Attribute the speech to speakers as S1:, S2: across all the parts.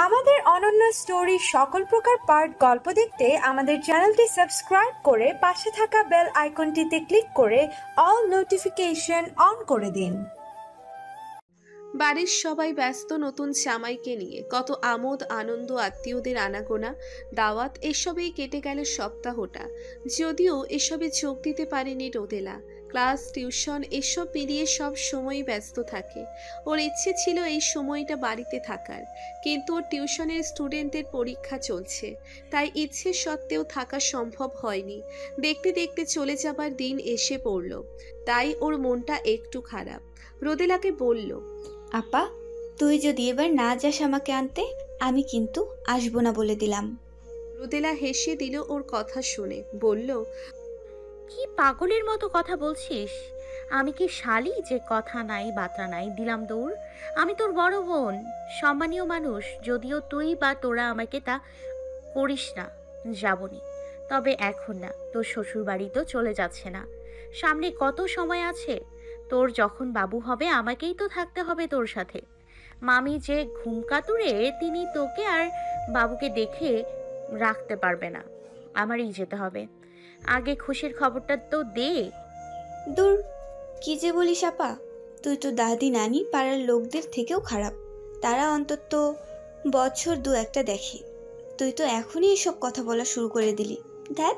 S1: আমাদের অনন্য স্টোরি সকল প্রকার পার্ট গল্প দেখতে আমাদের চ্যানেলটি সাবস্ক্রাইব করে পাশে থাকা বেল আইকনটিতে ক্লিক করে অল নোটিফিকেশন অন করে দিন।
S2: বাড়ির সবাই ব্যস্ত নতুন জামাইকে নিয়ে। কত আমোদ আনন্দ, আত্মীয়দের আনাগোনা, দাওয়াত, এসবেই কেটে গেল সপ্তাহটা। যদিও এসবে যোগ দিতে পারেনি রোদেলা। ক্লাস, টিউশন এসব মিলিয়ে সব সময়ই ব্যস্ত থাকে। ওর ইচ্ছে ছিল এই সময়টা বাড়িতে থাকার, কিন্তু ওর টিউশনের স্টুডেন্টদের পরীক্ষা চলছে, তাই ইচ্ছে সত্ত্বেও থাকা সম্ভব হয়নি। দেখতে দেখতে চলে যাবার দিন এসে পড়ল, তাই ওর মনটা একটু খারাপ। রোদেলাকে বলল,
S3: আপা, তুই যদি এবার না যাস আমাকে আনতে, আমি কিন্তু আসবো না বলে দিলাম।
S2: রোদেলা হেসে দিল ওর কথা শুনে, বলল,
S4: কি পাগলের মতো কথা বলছিস? আমি কি শালি যে কথা নাই বার্তা নাই দিলাম দৌড়? আমি তোর বড় বোন, সম্মানীয় মানুষ। যদিও তুই বা তোরা আমাকে তা করিস না, যাবনি। তবে এখন না, তোর শ্বশুর বাড়ি তো চলে যাচ্ছে না, সামনে কত সময় আছে। তোর যখন বাবু হবে আমাকেই তো থাকতে হবে তোর সাথে। মামি যে ঘুমকাতুরে, তিনি তোকে আর বাবুকে দেখে রাখতে পারবে না, আমারই যেতে হবে। আগে খুশির খবরটা তো দে।
S3: দূর, কি যে বলিস আপা, তুই তো দাদি নানি পাড়ার লোকদের থেকেও খারাপ। তারা অন্তত বছর দু একটা দেখে, তুই তো এখনই এসব কথা বলা শুরু করে দিলি। দেখ,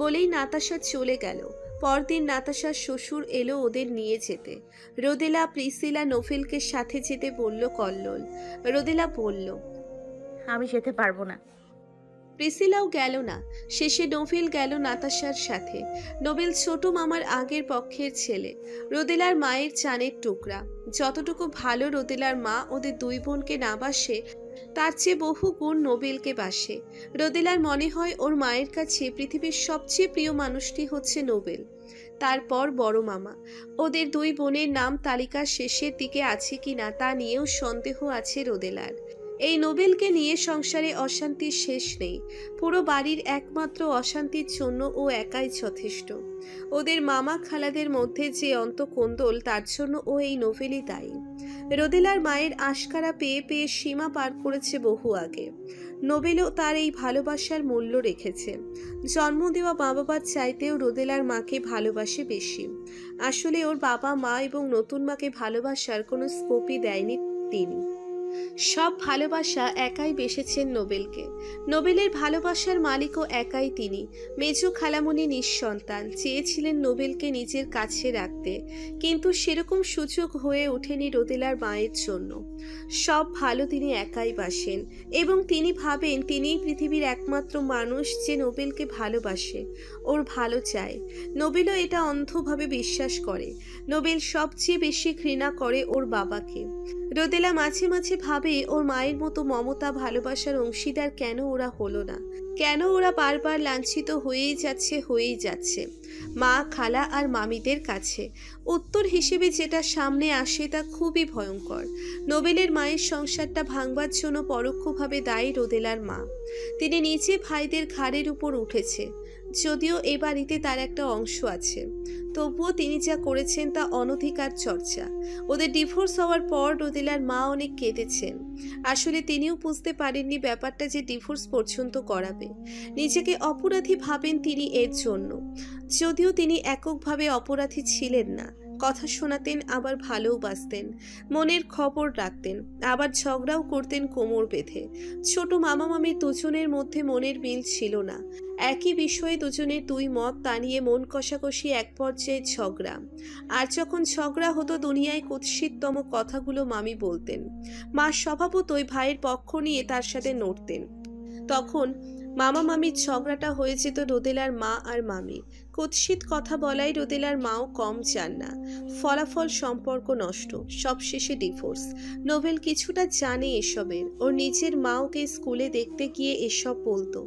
S2: বলেই নাতাশা চলে গেল। পরদিন নাতাশার শ্বশুর এলো ওদের নিয়ে যেতে। রোদেলা, প্রিসিলা, নোফেলকে সাথে যেতে বলল কল্লোল। রোদেলা বলল,
S4: আমি যেতে পারবো না।
S2: প্রিসিলাও গেল না। শেষে নোবেল গেল নাতাশার সাথে। নোবেল ছোট মামার আগের পক্ষের ছেলে, রোদেলার মায়ের চানের টুকরা। যতটুকু ভালো রোদেলার মা ওদের দুই বোনকে না বাসে, তার চেয়ে বহু গুণ নোবেলকে বাসে। রোদেলার মনে হয় ওর মায়ের কাছে পৃথিবীর সবচেয়ে প্রিয় মানুষটি হচ্ছে নোবেল, তারপর বড় মামা। ওদের দুই বোনের নাম তালিকার শেষের দিকে আছে কিনা তা নিয়েও সন্দেহ আছে রোদেলার। এই নোবেলকে নিয়ে সংসারে অশান্তির শেষ নেই। পুরো বাড়ির একমাত্র অশান্তির জন্য ও একাই যথেষ্ট। ওদের মামা খালাদের মধ্যে যে অন্তকোন্দল, তার জন্য ও এই নোবেলই দায়ী। রোদেলার মায়ের আশকারা পেয়ে পেয়ে সীমা পার করেছে বহু আগে। নোবেলও তার এই ভালোবাসার মূল্য রেখেছে। জন্ম দেওয়া মা বাবার চাইতেও রোদেলার মাকে ভালোবাসে বেশি। আসলে ওর বাবা মা এবং নতুন মাকে ভালোবাসার কোনো স্কোপই দেয়নি তিনি। সব ভালোবাসা একাই বেসেছেন নোবেলকে। নোবেলের ভালোবাসার মালিকও একাই তিনি। মেজো খালামণি নিঃসন্তান, চেয়েছিলেন নোবেলকে নিজের কাছে রাখতে, কিন্তু সেরকম সুযোগ হয়ে ওঠেনি রোদেলার মায়ের জন্য। সব ভালো তিনি একাই বাসেন, এবং তিনি ভাবেন তিনিই পৃথিবীর একমাত্র মানুষ যে নোবেলকে ভালোবাসে, ওর ভালো চায়। নোবেলও এটা অন্ধভাবে বিশ্বাস করে। নোবেল সবচেয়ে বেশি ঘৃণা করে ওর বাবাকে। রোদেলা মাঝে মাঝে ভাবে ওর মায়ের মতো মমতা, ভালোবাসার অংশীদার কেন ওরা হলো না, কেন ওরা বারবার লাঞ্ছিত হয়েই যাচ্ছে মা, খালা আর মামিদের কাছে। উত্তর হিসেবে যেটা সামনে আসে তা খুবই ভয়ঙ্কর। নোবেলের মায়ের সংসারটা ভাঙবার জন্য পরোক্ষভাবে দায়ী রোদেলার মা। তিনি নিজে ভাইদের ঘাড়ের উপর উঠেছে, যদিও এ বাড়িতে তার একটা অংশ আছে, তবুও তিনি যা করেছেন তা অনধিকার চর্চা। ওদের ডিভোর্স হওয়ার পর রোদেলার মা অনেক কেঁদেছেন। আসলে তিনিও বুঝতে পারেননি ব্যাপারটা যে ডিভোর্স পর্যন্ত করাবে। নিজেকে অপরাধী ভাবেন তিনি এর জন্য, যদিও তিনি এককভাবে অপরাধী ছিলেন না। কথা শোনাতেন, আবার ভালোবাসতেন, মনের খবর রাখতেন, আবার ঝগড়াও করতেন কোমর বেঁধে। ছোট মামা মামির দুজনের মধ্যে মনের মিল ছিল না। একই বিষয়ে দুজনের দুই মত, তা নিয়ে মন কষাকষি, এক পর্যায়ে ঝগড়া। আর যখন ঝগড়া হতো, দুনিয়ায় কুৎসিততম কথাগুলো মামি বলতেন। মা স্বভাবতই ভাইয়ের পক্ষ নিয়ে তার সাথে নড়তেন। তখন মামা মামির ঝগড়াটা হয়ে যেত রোদেলার মা আর মামির। কুৎসিত কথা বলাই রোদেলার মাও কম চান না। ফলাফল সম্পর্ক নষ্ট, সবশেষে ডিভোর্স। নোবেল কিছুটা জানে এসবের। ওর নিজের মা ওকে স্কুলে দেখতে গিয়ে এসব বলতো,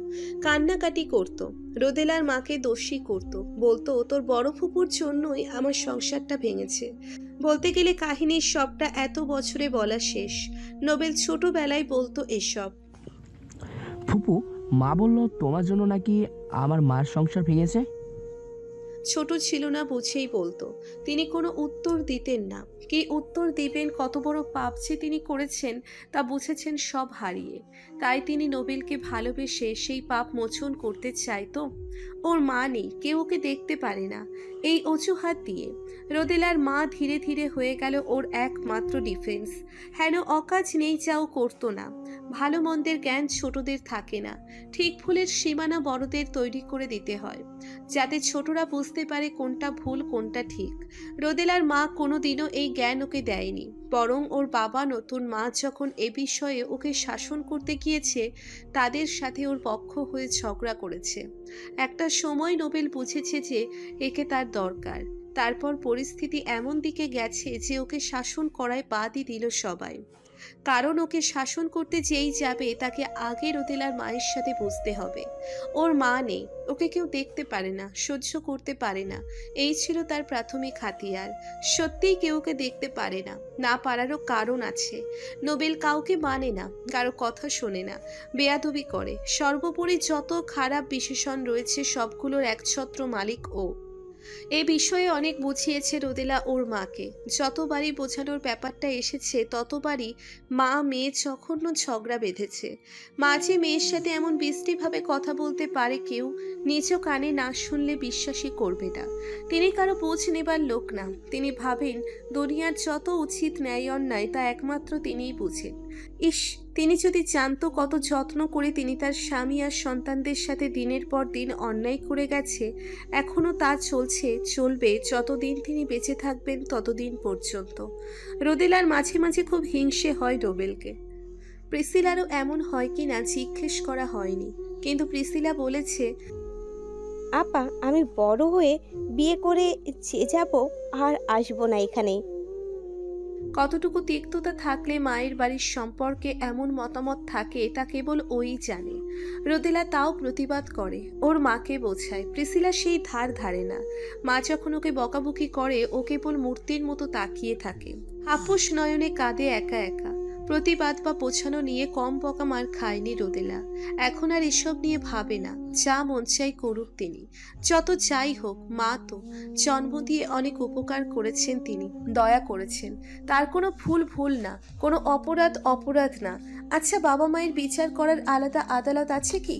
S2: কান্নাকাটি করত, রোদেলার মাকে দোষী করত, বলতো তোর বড় ফুপুর জন্যই আমার সংসারটা ভেঙেছে। বলতে গেলে কাহিনীর সবটা এত বছরে বলা শেষ। নোবেল ছোটবেলায় বলতো এসব।
S5: ফুপু, মা বলল তোমার জন্য নাকি আমার মার সংসার ভেঙেছে।
S2: ছোট ছিল না বুঝেই বলতো। তিনি কোনো উত্তর দিতেন না। কি উত্তর দিবেন? কত বড় পাপ যে তিনি করেছেন তা বুঝেছেন সব হারিয়ে। তাই তিনি নোবেলকে ভালোবেসে সেই পাপ মোচন করতে চাইতো। ওর মা নেই, কেউ ওকে দেখতে পারে না, এই অজুহাত দিয়ে রোদেলার মা ধীরে ধীরে হয়ে গেল ওর একমাত্র ডিফেন্স। হেন অকাজ নেই যাও করতো না। ভালো মন্দের জ্ঞান ছোটদের থাকে না, ঠিক ভুলের সীমানা বড়দের তৈরি করে দিতে হয়, যাতে ছোটরা বুঝতে পারে কোনটা ভুল কোনটা ঠিক। রোদেলার মা কোনোদিনও এই জ্ঞান ওকে দেয়নি, বরং ওর বাবা নতুন মা যখন এ বিষয়ে ওকে শাসন করতে গিয়েছে তাদের সাথে ওর পক্ষ হয়ে ঝগড়া করেছে। একটা সময় নোবেল বুঝেছে যে একে তার দরকার। তারপর পরিস্থিতি এমন দিকে গেছে যে ওকে শাসন করায় বাদই দিল সবাই। কারণ ওকে শাসন করতে যেই যাবে তাকে আগে রোদেলার মায়ের সাথে বুঝতে হবে ওর মা নেই, ওকে কেউ দেখতে পারে না, সহ্য করতে পারে না। এই ছিল তার প্রাথমিক হাতিয়ার। সত্যিই কেউ ওকে দেখতে পারে না, না পারারও কারণ আছে। নোবেল কাউকে মানে না, কারো কথা শোনে না, বেয়াদবি করে। সর্বোপরি যত খারাপ বিশেষণ রয়েছে সবগুলোর একছত্র মালিক ও। এ বিষয়ে অনেক বুঝিয়েছে রোদেলা ওর মাকে। যতবারই বোঝানোর ব্যাপারটা এসেছে ততবারই মা মেয়ে জঘন্য ঝগড়া বেঁধেছে। মাঝে মেয়ের সাথে এমন বিশ্রীভাবে কথা বলতে পারে কেউ নিজ কানে না শুনলে বিশ্বাসই করবে না। তিনি কারো বোঝ নেবার লোক না। তিনি ভাবেন দুনিয়ার যত উচিত ন্যায় অন্যায় তা একমাত্র তিনিই বুঝেন। ইস, তিনি যদি জানতো কত যত্ন করে তিনি তার স্বামী আর সন্তানদের সাথে দিনের পর দিন অন্যায় করে গেছে, এখনো তা চলছে, চলবে যতদিন তিনি বেঁচে থাকবেন ততদিন পর্যন্ত। রোদেলার মাঝে মাঝে খুব হিংসে হয় নোবেলকে। প্রিসিলারও এমন হয় কি না জিজ্ঞেস করা হয়নি, কিন্তু প্রিসিলা বলেছে,
S5: আপা আমি বড় হয়ে বিয়ে করে যাব আর আসবো না এখানে।
S2: কতটুকু তিক্ততা থাকলে মায়ের বাড়ির সম্পর্কে এমন মতামত থাকে তা কেবল ওই জানে। রোদেলা তাও প্রতিবাদ করে, ওর মাকে বোঝায়। প্রিসিলা সেই ধার ধারে না। মা যখন ওকে বকাবকি করে ও কেবল মূর্তির মতো তাকিয়ে থাকে, আপোষ নয়নে কাঁদে একা একা। প্রতিবাদ বা পোছানো নিয়ে কম বকা মার খায়নি রোদেলা। এখন আর এসব নিয়ে ভাবে না, যা মন চাই করুক তিনি। যত যাই হোক, মা তো জন্ম দিয়ে অনেক উপকার করেছেন, তিনি দয়া করেছেন। তার কোনো ভুল না, কোনো অপরাধ না। আচ্ছা, বাবা মায়ের বিচার করার আলাদা আদালত আছে কি?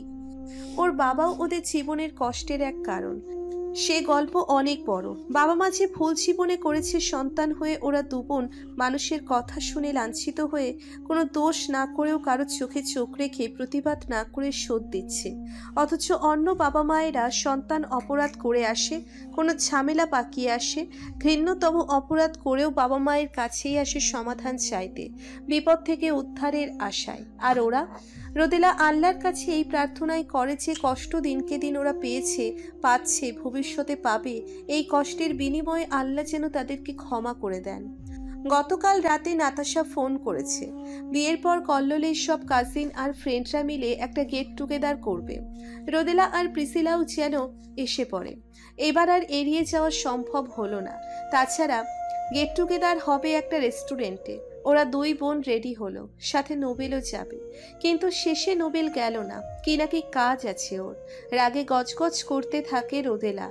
S2: ওর বাবাও ওদের জীবনের কষ্টের এক কারণ। সে গল্প অনেক বড়। বাবা মা যে ভুল জীবনে করেছে সন্তান হয়ে ওরা দুবোন মানুষের কথা শুনে লাঞ্ছিত হয়ে কোনো দোষ না করেও কারো চোখে চোখ রেখে প্রতিবাদ না করে শোধ দিচ্ছে। অথচ অন্য বাবা মায়েরা সন্তান অপরাধ করে আসে, কোনো ঝামেলা পাকিয়ে আসে, ঘৃণ্যতম অপরাধ করেও বাবা মায়ের কাছেই আসে সমাধান চাইতে, বিপদ থেকে উদ্ধারের আশায়। আর ওরা, রোদেলা আল্লাহর কাছে এই প্রার্থনাই করে যে কষ্ট দিনকে দিন ওরা পেয়েছে, পাচ্ছে, ভবিষ্যতে পাবে, এই কষ্টের বিনিময়ে আল্লাহ যেন তাদেরকে ক্ষমা করে দেন। গতকাল রাতে নাতাশা ফোন করেছে। বিয়ের পর কল্লোলের সব কাজিন আর ফ্রেন্ডরা মিলে একটা গেট টুগেদার করবে। রোদেলা আর প্রিসিলাও যেন এসে পড়ে। এবার আর এড়িয়ে যাওয়া সম্ভব হলো না। তাছাড়া গেট টুগেদার হবে একটা রেস্টুরেন্টে। ওরা দুই বোন রেডি হলো, সাথে নোবেলও যাবে। কিন্তু শেষে নোবেল গেল না, কি নাকি কাজ আছে ওর। রাগে গজগজ করতে থাকে রোদেলা।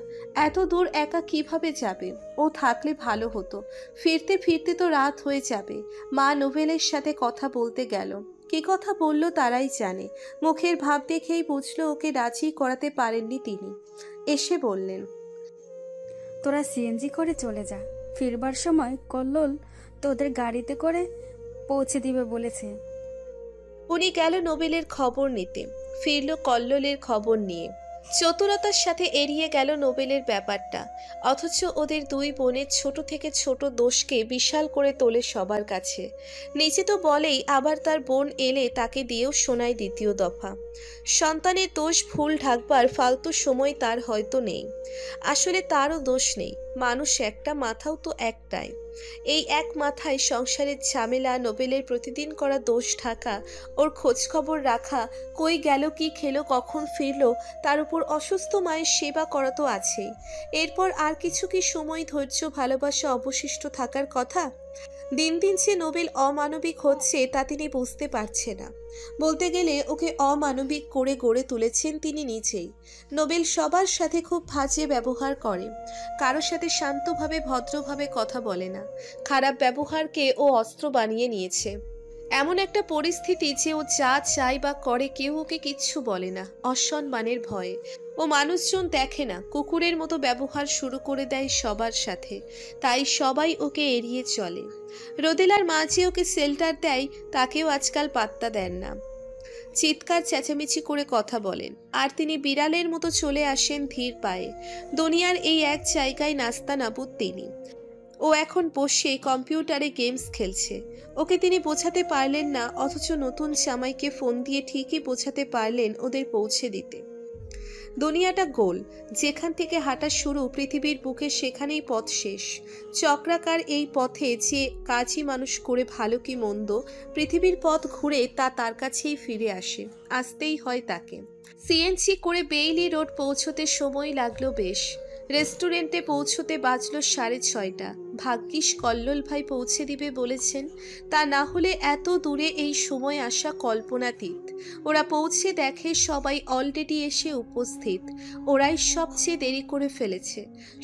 S2: এত দূর একা কিভাবে যাবে? ও থাকলে ভালো হতো। ফিরতে ফিরতে তো রাত হয়ে যাবে। মা নোবেলের সাথে কথা বলতে গেল। কি কথা বললো তারাই জানে। মুখের ভাব দেখেই বুঝলো ওকে রাজি করাতে পারেননি তিনি। এসে বললেন,
S6: তোরা সিএনজি করে চলে যা, ফিরবার সময় কল্লোল তোদের গাড়িতে করে পৌঁছে দিবে বলেছে।
S2: উনি গেল নোবেলের খবর নিতে, ফিরল কল্লোলের খবর নিয়ে। চতুরতার সাথে এড়িয়ে গেল নোবেলের ব্যাপারটা। অথচ ওদের দুই বোনের ছোট থেকে ছোট দোষকে বিশাল করে তোলে সবার কাছে। নিজে তো বলেই, আবার তার বোন এলে তাকে দিয়েও শোনায় দ্বিতীয় দফা। সন্তানের দোষ ভুল ঢাকবার ফালতু সময় তার হয়তো নেই। আসলে তারও দোষ নেই, মানুষ একটা, মাথাও তো একটাই। এই এক মাথায় সংসারের ঝামেলা, নোবেলের প্রতিদিন করা দোষ ঢাকা, ওর খোঁজ খবর রাখা, কই গেল, কি খেলো, কখন ফিরলো, তার উপর অসুস্থ মায়ের সেবা করা তো আছেই। এরপর আর কিছু কি সময়, ধৈর্য, ভালোবাসা অবশিষ্ট থাকার কথা? দিন দিন যে নোবেল অমানবিক হচ্ছে তা তিনি বুঝতে পারছে না। বলতে গেলে ওকে অমানবিক করে গড়ে তুলেছেন তিনি নিজেই। নোবেল সবার সাথে খুব বাজে ব্যবহার করে, কারোর সাথে শান্তভাবে ভদ্রভাবে কথা বলে না। খারাপ ব্যবহারকে ও অস্ত্র বানিয়ে নিয়েছে। এমন একটা পরিস্থিতি যে ও যা চায় বা করে কেউ ওকে কিচ্ছু বলে না, অসম্মানের ভয়ে। ও মানুষজন দেখে না, কুকুরের মতো ব্যবহার শুরু করে দেয় সবার সাথে, তাই সবাই ওকে এড়িয়ে চলে। রোদেলার মা যে ওকে শেল্টার দেয় তাকেও আজকাল পাত্তা দেন না, চিৎকার চেঁচামেচি করে কথা বলেন। আর তিনি বিড়ালের মতো চলে আসেন ধীর পায়ে। দুনিয়ার এই এক জায়গায় নাস্তানাবুদ তিনি। ও এখন বসে কম্পিউটারে গেমস খেলছে। ওকে তিনি বোঝাতে পারলেন না, অথচ নতুন জামাইকে ফোন দিয়ে ঠিকই বোঝাতে পারলেন ওদের পৌঁছে দিতে। দুনিয়াটা গোল, যেখান থেকে হাঁটা শুরু পৃথিবীর বুকে সেখানেই পথ শেষ। চক্রাকার এই পথে যে কাজই মানুষ করে ভালো কি মন্দ, পৃথিবীর পথ ঘুরে তা তার কাছেই ফিরে আসে, আসতেই হয় তাকে। সিএনজি করে বেইলি রোড পৌঁছতে সময় লাগলো বেশ। রেস্টুরেন্টে পৌঁছতে বাজলো 6:30। ভাগ্যিস কল্লোল ভাই পৌঁছে দিবে বলেছেন, তা না হলে এত দূরে এই সময় আসা কল্পনাতীত। ওরা পৌঁছে দেখে সবাই অলরেডি এসে উপস্থিত। ওরাই সবচেয়ে দেরি করে ফেলেছে।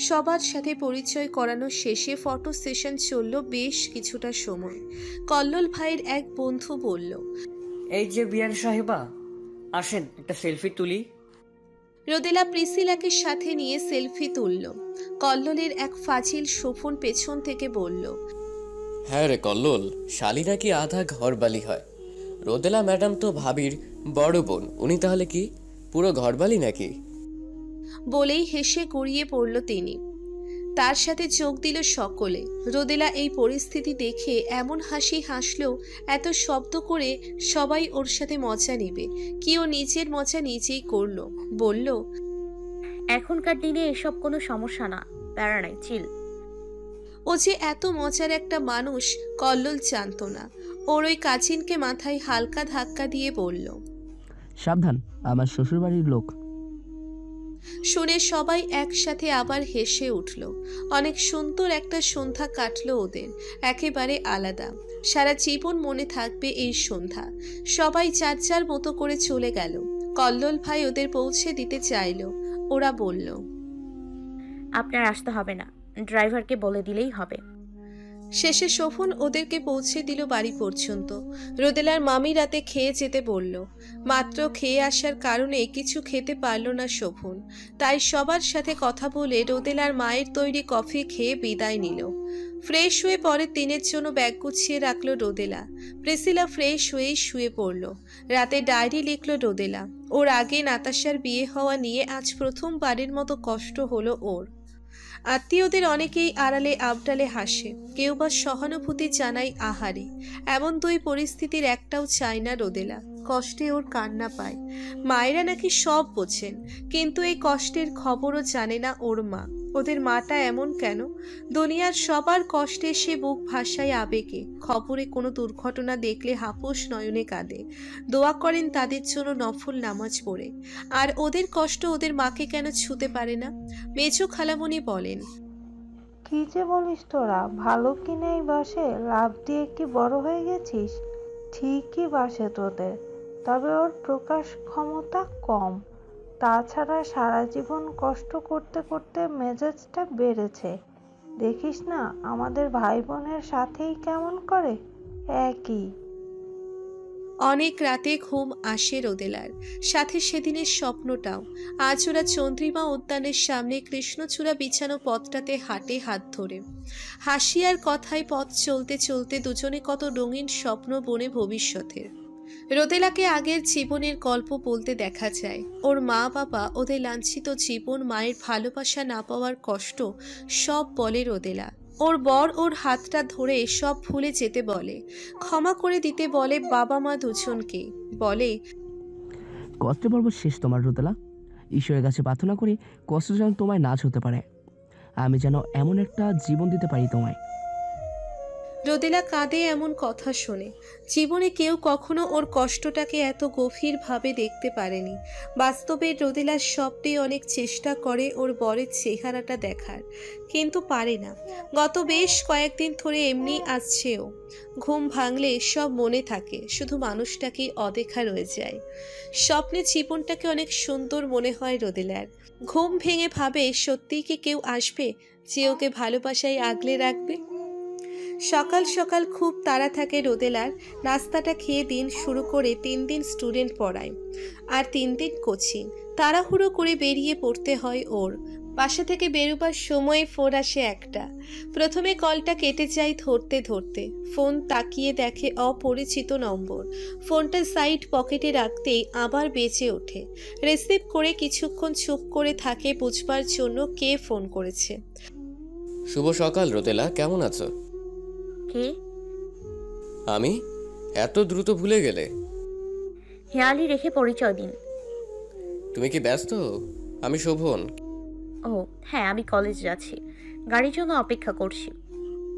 S2: সবার সাথে পরিচয় করানো শেষে ফটো সেশন চলল বেশ কিছুটা সময়। কল্লোল ভাইয়ের এক বন্ধু বলল,
S7: এই যে বিয়ান সাহেবা, আসেন একটা সেলফি তুলি।
S2: রোদেলা প্রিসিলাকে সাথে নিয়ে সেলফি তুলল। কল্লোলের এক ফাজিল শোভন পেছন থেকে বলল,
S8: হ্যাঁ রে কল্লোল, শালি নাকি আধা ঘরবালি হয়। রোদেলা ম্যাডাম তো ভাবির বড় বোন, উনি তাহলে কি পুরো ঘরবালি নাকি?
S2: বলেই হেসে গড়িয়ে পড়ল তিনি। তার সাথে যোগ দিল সকলে। রোদেলা এই পরিস্থিতি দেখে এমন হাসি হাসলেও এত শব্দ করে সবাই ওর সাথে মজা নেবে কি, ও নিজের মজা নিজেই করলো। বলল,
S4: এখনকার দিনে এসব কোনো সমস্যা না, প্যারা নাই, চিল।
S2: ও যে এত মজার একটা মানুষ কল্লোল জানতো না। ওর ওই কাজিনকে মাথায় হালকা ধাক্কা দিয়ে বলল,
S9: সাবধান, আমার শ্বশুরবাড়ির লোক।
S2: শুনে সবাই একসাথে আবার হেসে উঠল। অনেক সুন্দর একটা সন্ধ্যা কাটলো ওদের, একেবারে আলাদা। সারা জীবন মনে থাকবে এই সন্ধ্যা। সবাই যার যার মতো করে চলে গেল। কল্লোল ভাই ওদের পৌঁছে দিতে চাইল। ওরা বলল,
S4: আপনার আসতে হবে না, ড্রাইভারকে বলে দিলেই হবে।
S2: শেষে শোভন ওদেরকে পৌঁছে দিল বাড়ি পর্যন্ত। রোদেলার মামি রাতে খেয়ে যেতে বলল। মাত্র খেয়ে আসার কারণে কিছু খেতে পারল না শোভন, তাই সবার সাথে কথা বলে রোদেলার মায়ের তৈরি কফি খেয়ে বিদায় নিল। ফ্রেশ হয়ে পরে দিনের জন্য ব্যাগ গুছিয়ে রাখলো রোদেলা। প্রিসিলা ফ্রেশ হয়েই শুয়ে পড়ল। রাতে ডায়েরি লিখল রোদেলা। ওর আগে নাতাশার বিয়ে হওয়া নিয়ে আজ প্রথমবারের মতো কষ্ট হলো ওর। আত্মীয়দের অনেকেই আড়ালে আবডালে হাসে, কেউ বা সহানুভূতি জানায় আহারে। এমন দুই পরিস্থিতির একটাও চায় না রোদেলা। কষ্টে ওর কান্না পায়। মায়েরা নাকি সব বোঝেন, কিন্তু এই কষ্টের খবরও জানে না ওর মা। ওদের মাটা এমন কেন? দুনিয়ার সবার কষ্টে সে বুক ভাসায় আবেগে। খবরে কোনো দুর্ঘটনা দেখলে হাপস নয়নে কাঁদে, দোয়া করেন তাদের জন্য নফল নামাজ পড়ে। আর ওদের কষ্ট ওদের মাকে কেন ছুঁতে পারে না? মেজো খালামণি বলেন,
S10: কি যে বলিস তোরা, ভালো কি নেই বাসে, লাভ দিয়ে কি বড় হয়ে গেছিস? ঠিকই বাসে তোদের, তবে ওর প্রকাশ ক্ষমতা কম। তাছাড়া সারা জীবন কষ্ট করতে করতে মেজাজটা বেড়েছে। দেখিস না আমাদের ভাই বোনের সাথেই কেমন করে, একই।
S2: অনেক রাতে ঘুম আসে রোদেলার, সাথে সেদিনের স্বপ্নটাও। আজ ওরা চন্দ্রিমা উদ্যানের সামনে কৃষ্ণচূড়া বিছানো পথটাতে হাঁটে হাত ধরে। হাসি আর কথায় পথ চলতে চলতে দুজনে কত রঙিন স্বপ্ন বনে ভবিষ্যতের। রোদেলাকে আগের জীবনের গল্প বলতে দেখা যায়। ওর মা বাবা, ওদের লাঞ্ছিত জীবন, মায়ের ভালোবাসা না পাওয়ার কষ্ট সব বলে রোদেলা। ওর বর ওর হাতটা ধরে সব ভুলে যেতে বলে, ক্ষমা করে দিতে বলে বাবা মা দুজনকে। বলে,
S9: কষ্টের পর্ব শেষ তোমার রোদেলা। ঈশ্বরের কাছে প্রার্থনা করি কষ্ট যেন তোমায় নাচ হতে পারে, আমি যেন এমন একটা জীবন দিতে পারি তোমায়।
S2: রোদেলা কাঁদে এমন কথা শুনে। জীবনে কেউ কখনো ওর কষ্টটাকে এত গভীরভাবে দেখতে পারেনি। বাস্তবে রোদেলার স্বপ্নে অনেক চেষ্টা করে ওর বরের চেহারাটা দেখার, কিন্তু পারে না। গত বেশ কয়েকদিন ধরে এমনি আসছেও। ঘুম ভাঙলে সব মনে থাকে, শুধু মানুষটাকেই অদেখা রয়ে যায়। স্বপ্নে জীবনটাকে অনেক সুন্দর মনে হয় রোদেলার। ঘুম ভেঙে ভাবে সত্যিই কি কেউ আসবে যে ওকে ভালোবাসায় আগলে রাখবে। সকাল সকাল খুব তাড়া থাকে রোদেলার। নাস্তাটা খেয়ে দিন শুরু করে 3 দিন স্টুডেন্ট পড়ায় আর 3 দিন কোচিং। তাড়াহুড়ো করে বেরিয়ে পড়তে হয় ওর। বাসা থেকে বেরোবার সময় ফোন আসে একটা। প্রথমে কলটা কেটে যায় ধরতে ধরতে। ফোন তাকিয়ে দেখে অপরিচিত নম্বর। ফোনটা সাইড পকেটে রাখতেই আবার বেজে ওঠে। রিসিভ করে কিছুক্ষণ চুপ করে থাকে বুঝবার জন্য কে ফোন করেছে।
S8: শুভ সকাল রোদেলা, কেমন আছো?
S4: কে?
S8: আমি? এত দ্রুত ভুলে গেলে?
S4: হেয়ালি রেখে পরিচয় দিন।
S8: তুমি কি ব্যস্ত? আমি শোভন।
S4: ও হ্যাঁ, আমি কলেজ যাচ্ছি, গাড়ির জন্য অপেক্ষা করছি।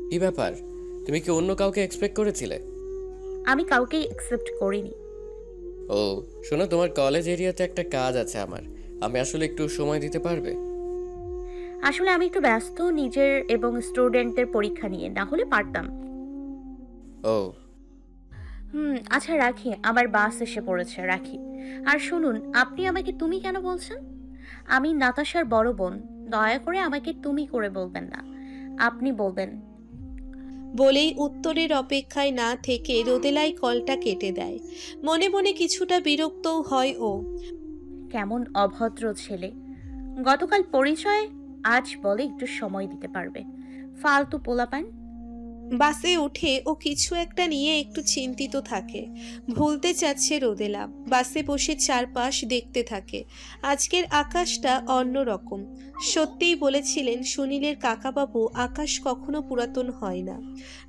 S8: কি ব্যাপার, তুমি কি অন্য কাউকে এক্সপেক্ট করেছিলে?
S4: আমি কাউকেই অ্যাকসেপ্ট করিনি।
S8: ও শোনো, তোমার কলেজ এরিয়াতে একটা কাজ আছে আমার। আমি আসলে একটু সময় দিতে পারবে?
S4: আসলে আমি একটু ব্যস্ত নিজের এবং স্টুডেন্টদের পরীক্ষা নিয়ে, না হলে পারতাম।
S8: ও
S4: আচ্ছা রাখি, আমার বাস এসে পড়েছে, রাখি। আর শুনুন, আপনি আমাকে তুমি কেন বলছেন? আমি নাতাশার বড় বোন, দয়া করে আমাকে তুমি করে বলবেন না, আপনি বলবেন।
S2: বলেই উত্তরের অপেক্ষায় না থেকে রোদেলাই কলটা কেটে দেয়। মনে মনে কিছুটা বিরক্তও হয় ও।
S4: কেমন অভদ্র ছেলে! গতকাল পরিচয়, আজ বলে একটু সময় দিতে পারবে। ফালতু পোলাপান।
S2: বাসে উঠে ও কিছু একটা নিয়ে একটু চিন্তিত থাকে। ভুলতে চাচ্ছে রোদেলা। বাসে বসে চারপাশ দেখতে থাকে। আজকের আকাশটা অন্যরকম। সত্যিই বলেছিলেন সুনীলের কাকাবাবু, আকাশ কখনো পুরাতন হয় না।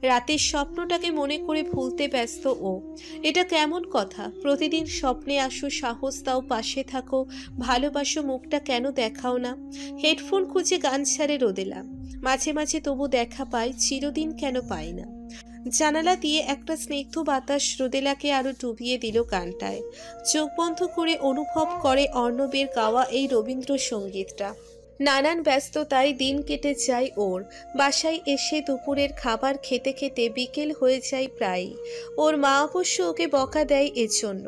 S2: রাতের স্বপ্নটাকে মনে করে ভুলতে ব্যস্ত ও। এটা কেমন কথা? প্রতিদিন স্বপ্নে আসো, সাহস দাও, পাশে থাকো, ভালোবাসো, মুখটা কেন দেখাও না? হেডফোন খুঁজে গান ছাড়ে রোদেলা। মাঝে মাঝে তবু দেখা পায়, চিরদিন কেন পায় না? জানালা দিয়ে একটা স্নিগ্ধ বাতাস রোদেলাকে আরো ডুবিয়ে দিল গানটায়। চোখ বন্ধ করে অনুভব করে অর্ণবের গাওয়া এই রবীন্দ্রসঙ্গীতটা। নানান ব্যস্ততায় দিন কেটে যায় ওর। বাসায় এসে দুপুরের খাবার খেতে খেতে বিকেল হয়ে যায় প্রায়। ওর মা অবশ্য ওকে বকা দেয় এর জন্য।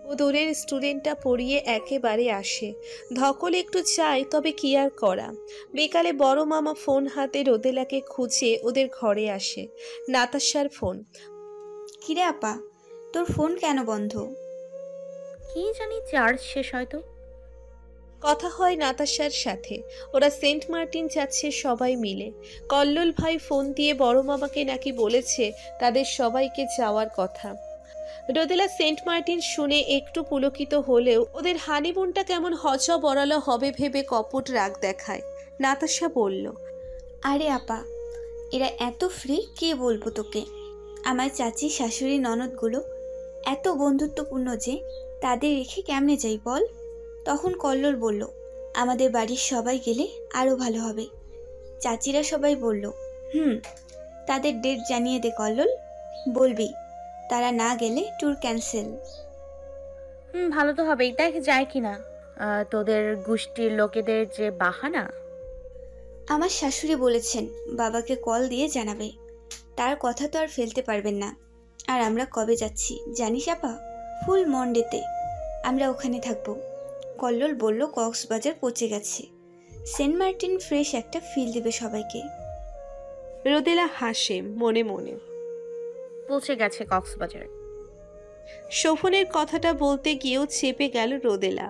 S2: ও দূরের স্টুডেন্টটা পড়িয়ে একেবারে আসে। ধকল একটু চায়, তবে কি আর করা। বিকালে বড় মামা ফোন হাতে রোদেলাকে খুঁজে ওদের ঘরে আসে। নাতাশার ফোন।
S3: কিরে আপা, তোর ফোন কেন বন্ধ?
S4: কি জানি, চার্জ শেষ হয়তো।
S2: কথা হয় নাতাশার সাথে। ওরা সেন্ট মার্টিন যাচ্ছে সবাই মিলে। কল্লোল ভাই ফোন দিয়ে বড় মামাকে নাকি বলেছে তাদের সবাইকে যাওয়ার কথা। রোদেলা সেন্ট মার্টিন শুনে একটু পুলকিত হলেও ওদের হানিমুনটা কেমন বড়ালো হবে ভেবে কপট রাগ দেখায়। নাতাশা বলল,
S3: আরে আপা, এরা এত ফ্রি, কে বলবো তোকে? আমার চাচি, শাশুড়ি, ননদগুলো এত বন্ধুত্বপূর্ণ যে তাদের রেখে কেমনে যাই বল? তখন কল্লোল বলল, আমাদের বাড়ির সবাই গেলে আরও ভালো হবে। চাচিরা সবাই বলল, তাদের ডেট জানিয়ে দে কল্লোল, বলবি তারা না গেলে ট্যুর ক্যান্সেল।
S4: ভালো তো হবেই, দেখ যায় কিনা। তোদের গোষ্ঠীর লোকেদের যে বাহানা।
S3: আমার শাশুড়ি বলেছেন বাবাকে কল দিয়ে জানাবে। তার কথা তো আর ফেলতে পারবেন না। আর আমরা কবে যাচ্ছি জানিস আপা? ফুল মন্ডেতে আমরা ওখানে থাকবো। কল্লোল বলল কক্সবাজার পৌঁছে গেছে। সেন্ট মার্টিন ফ্রেশ একটা ফিল দেবে সবাইকে।
S2: রোদেলা হাসে মনে মনে।
S4: পৌঁছে গেছে কক্সবাজার।
S2: শোভনের কথাটা বলতে গিয়েও চেপে গেল রোদেলা।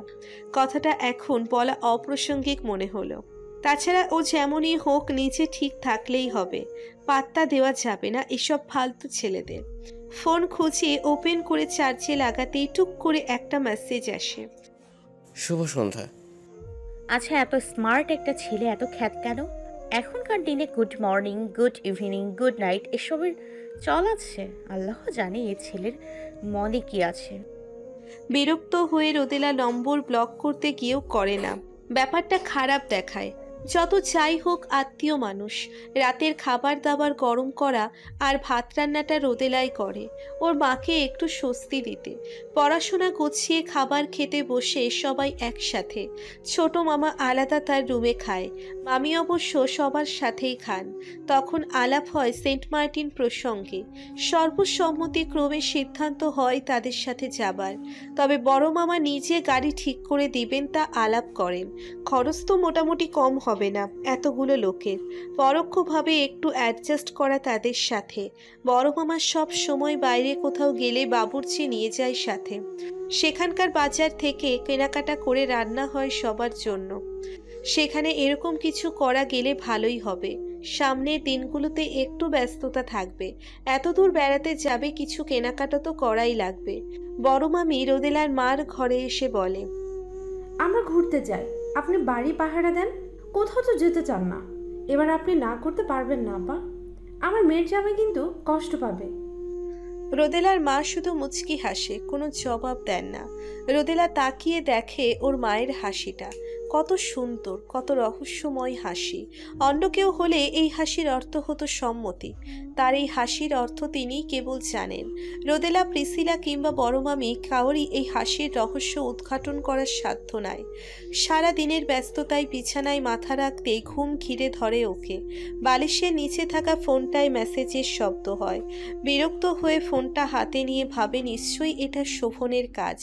S2: কথাটা এখন বলা অপ্রাসঙ্গিক মনে হলো। তাছাড়া ও যেমনই হোক নিচে ঠিক থাকলেই হবে। পাত্তা দেওয়া যাবে না এসব ফালতু ছেলেদের। ফোন খুঁজে ওপেন করে চার্জে লাগাতেই টুক করে একটা মেসেজ আসে।
S8: শুভ সন্ধ্যা।
S4: আচ্ছা, এত স্মার্ট একটা ছেলে এত খ্যাত কেন? এখনকার দিনে good morning, good evening, good night এসবের চল আছে। আল্লাহ জানে এই ছেলের মনে কি আছে।
S2: বিরক্ত হয়ে রোদেলা নম্বর ব্লক করতে গিয়েও করে না। ব্যাপারটা খারাপ দেখায়। যত যাই হোক আত্মীয় মানুষ, রাতের খাবার দাবার গরম করা আর ভাত রান্নাটা রোদেলাই করে ওর মাকে একটু স্বস্তি দিতে। পড়াশোনা গুছিয়ে খাবার খেতে বসে সবাই একসাথে। ছোট মামা আলাদা তার রুমে খায়, মামি অবশ্য সবার সাথেই খান। তখন আলাপ হয় সেন্ট মার্টিন প্রসঙ্গে। সর্বসম্মতিক্রমে সিদ্ধান্ত হয় তাদের সাথে যাবার। তবে বড় মামা নিজে গাড়ি ঠিক করে দিবেন তা আলাপ করেন। খরচ তো মোটামুটি কম হবে না এতগুলো লোকের, পরোক্ষভাবে একটু অ্যাডজাস্ট করা তাদের সাথে। বড় মামা সব সময় বাইরে কোথাও গেলে বাবুর্চি নিয়ে যায় সাথে। সেখানকার বাজার থেকে কেনাকাটা করে রান্না হয় সবার জন্য। সেখানে এরকম কিছু করা গেলে ভালোই হবে। সামনের দিনগুলোতে একটু ব্যস্ততা থাকবে। এত দূর বেড়াতে যাবে, কিছু কেনাকাটা তো করাই লাগবে। বড় মামি রোদেলার মার ঘরে এসে বলে,
S11: আমরা ঘুরতে যাই, আপনি বাড়ি পাহারা দেন, কোথাও তো যেতে চান না। এবার আপনি না করতে পারবেন না আপা, আমার মেয়ের জামাই কিন্তু কষ্ট পাবে।
S2: রোদেলার মা শুধু মুচকি হাসে, কোনো জবাব দেন না। রোদেলা তাকিয়ে দেখে ওর মায়ের হাসিটা কত সুন্দর, কত রহস্যময় হাসি। অন্য কেউ হলে এই হাসির অর্থ হতো সম্মতি, তার এই হাসির অর্থ তিনিই কেবল জানেন। রোদেলা, প্রিসিলা কিংবা বড় মামি কাউরই এই হাসির রহস্য উদ্ঘাটন করার সাধ্য নাই। সারা দিনের ব্যস্ততায় বিছানায় মাথা রাখতেই ঘুম ঘিরে ধরে ওকে। বালিশের নিচে থাকা ফোনটায় মেসেজের শব্দ হয়। বিরক্ত হয়ে ফোনটা হাতে নিয়ে ভাবে নিশ্চয়ই এটা শোভনের কাজ,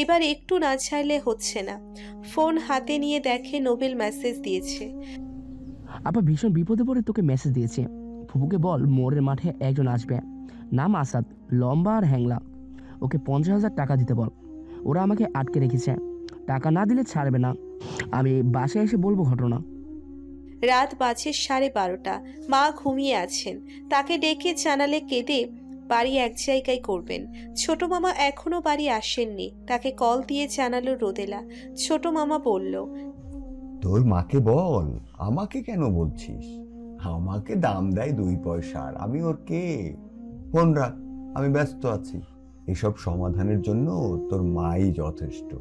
S2: এবার একটু না ছাড়লে হচ্ছে না। ফোন হাতে নিয়ে দেখে নোবেল মেসেজ দিয়েছে।
S9: আপা ভীষণ বিপদে পড়ে তোকে মেসেজ দিয়েছে, ফুপুকে বল মোড়ের মাঠে একজন আসবে, নাম আসাদ, লম্বা আর হ্যাংলা, ওকে 50,000 টাকা দিতে বল। ওরা আমাকে আটকে রেখেছে, টাকা না দিলে ছাড়বে না। আমি বাসায় এসে বলবো ঘটনা।
S2: রাত বাজে 12:30। মা ঘুমিয়ে আছেন। তাকে ডেকে জানালে কেঁদে বাড়ি এক জায়গায় করবেন। ছোট মামা এখনো বাড়ি আসেননি। তাকে কল দিয়ে জানালো রোদেলা। ছোট মামা বলল,
S12: তোর মাকে বল, আমাকে কেন বলছিস? আমাকে দাম দেয় 2 পয়সার, আমি ওর কে? ফোন রাখ, আমি ব্যস্ত আছি। এসব সমাধানের জন্য তোর মাই যথেষ্ট।